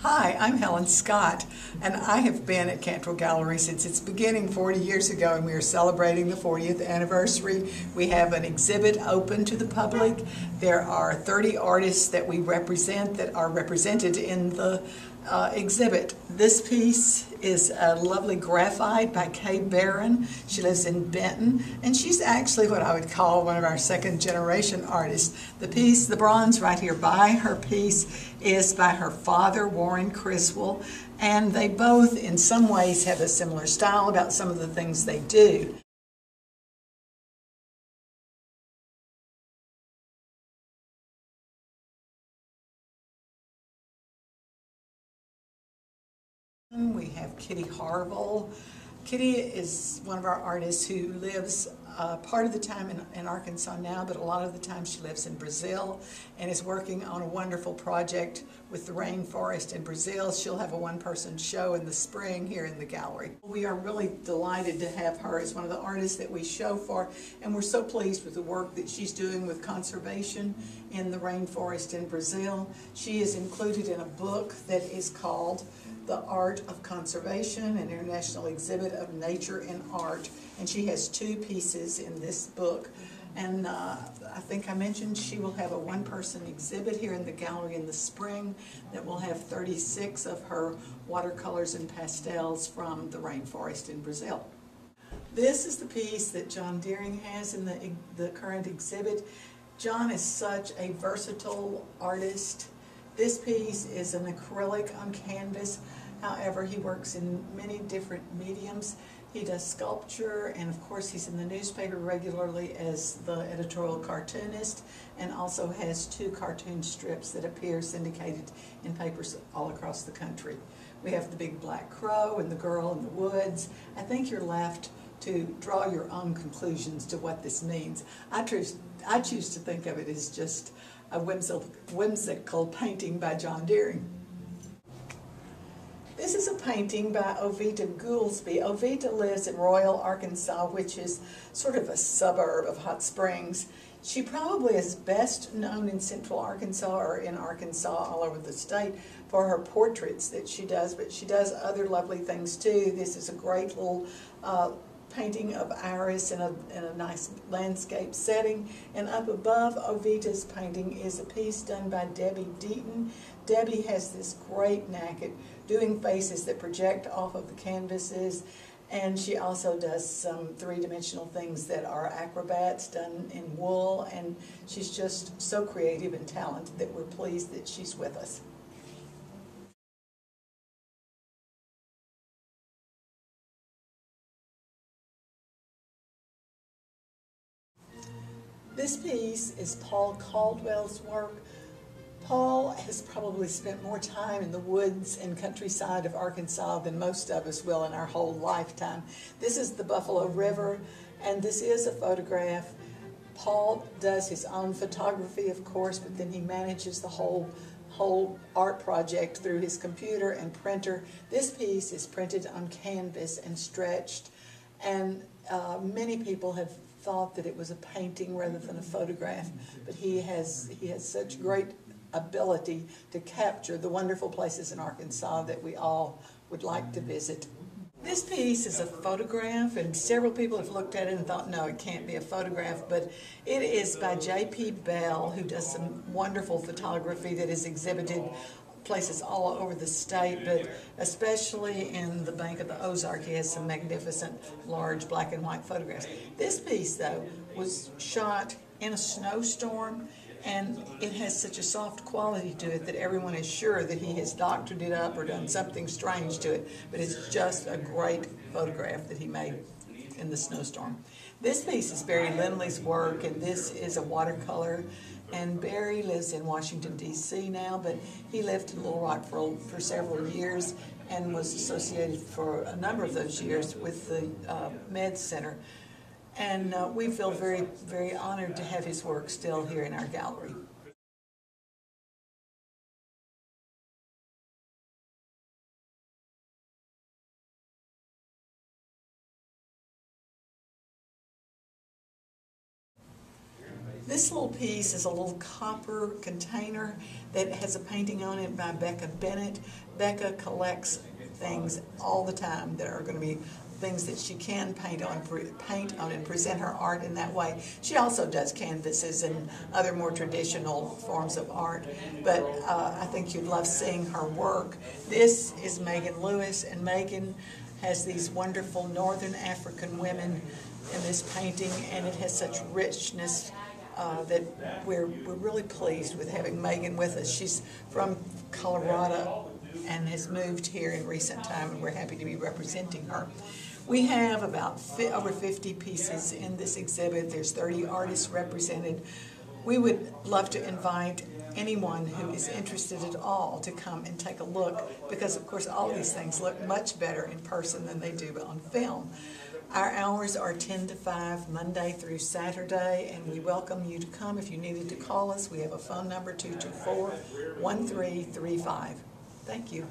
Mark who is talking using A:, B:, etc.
A: Hi, I'm Helen Scott, and I have been at Cantrell Gallery since its beginning 40 years ago, and we are celebrating the 40th anniversary. We have an exhibit open to the public. There are 30 artists that we represent that are represented in the exhibit. This piece is a lovely graphite by Kay Barron. She lives in Benton, and she's actually what I would call one of our second generation artists. The piece, the bronze right here by her piece, is by her father, Warren Criswell, and they both in some ways have a similar style about some of the things they do. We have Kitty Harville. Kitty is one of our artists who lives part of the time in Arkansas now, but a lot of the time she lives in Brazil and is working on a wonderful project with the rainforest in Brazil. She'll have a one-person show in the spring here in the gallery. We are really delighted to have her as one of the artists that we show for, and we're so pleased with the work that she's doing with conservation in the rainforest in Brazil. She is included in a book that is called The Art of Conservation, an international exhibit of nature and art. And she has two pieces in this book. And I think I mentioned she will have a one-person exhibit here in the gallery in the spring that will have 36 of her watercolors and pastels from the rainforest in Brazil. This is the piece that John Deering has in the current exhibit. John is such a versatile artist. This piece is an acrylic on canvas. However, he works in many different mediums. He does sculpture, and of course he's in the newspaper regularly as the editorial cartoonist, and also has two cartoon strips that appear syndicated in papers all across the country. We have The Big Black Crow and The Girl in the Woods. I think you're left to draw your own conclusions to what this means. I choose to think of it as just a whimsical painting by John Deering. This is a painting by Ovita Goolsby. Ovita lives in Royal, Arkansas, which is sort of a suburb of Hot Springs. She probably is best known in Central Arkansas or in Arkansas all over the state for her portraits that she does, but she does other lovely things too. This is a great little painting of Iris in a nice landscape setting. And up above Ovita's painting is a piece done by Debbie Deaton. Debbie has this great knack at doing faces that project off of the canvases, and she also does some three-dimensional things that are acrobats done in wool, and she's just so creative and talented that we're pleased that she's with us. This piece is Paul Caldwell's work. Paul has probably spent more time in the woods and countryside of Arkansas than most of us will in our whole lifetime. This is the Buffalo River, and this is a photograph. Paul does his own photography, of course, but then he manages the whole art project through his computer and printer. This piece is printed on canvas and stretched, and many people have thought that it was a painting rather than a photograph, but he has such great ability to capture the wonderful places in Arkansas that we all would like to visit. This piece is a photograph, and several people have looked at it and thought, no, it can't be a photograph, but it is by J.P. Bell, who does some wonderful photography that is exhibited places all over the state, but especially in the Bank of the Ozark. He has some magnificent large black and white photographs. This piece, though, was shot in a snowstorm, and it has such a soft quality to it that everyone is sure that he has doctored it up or done something strange to it, but it's just a great photograph that he made in the snowstorm. This piece is Barry Lindley's work, and this is a watercolor. And Barry lives in Washington, D.C. now, but he lived in Little Rock for several years and was associated for a number of those years with the Med Center. And we feel very, very honored to have his work still here in our gallery. This little piece is a little copper container that has a painting on it by Becca Bennett. Becca collects things all the time that are going to be things that she can paint on and present her art in that way. She also does canvases and other more traditional forms of art, but I think you'd love seeing her work. This is Megan Lewis, and Megan has these wonderful Northern African women in this painting, and it has such richness that we're really pleased with having Megan with us. She's from Colorado and has moved here in recent time, and we're happy to be representing her. We have about over 50 pieces in this exhibit. There's 30 artists represented. We would love to invite anyone who is interested at all to come and take a look, because of course all these things look much better in person than they do on film. Our hours are 10 to 5, Monday through Saturday, and we welcome you to come. If you needed to call us, we have a phone number, 224-1335. Thank you.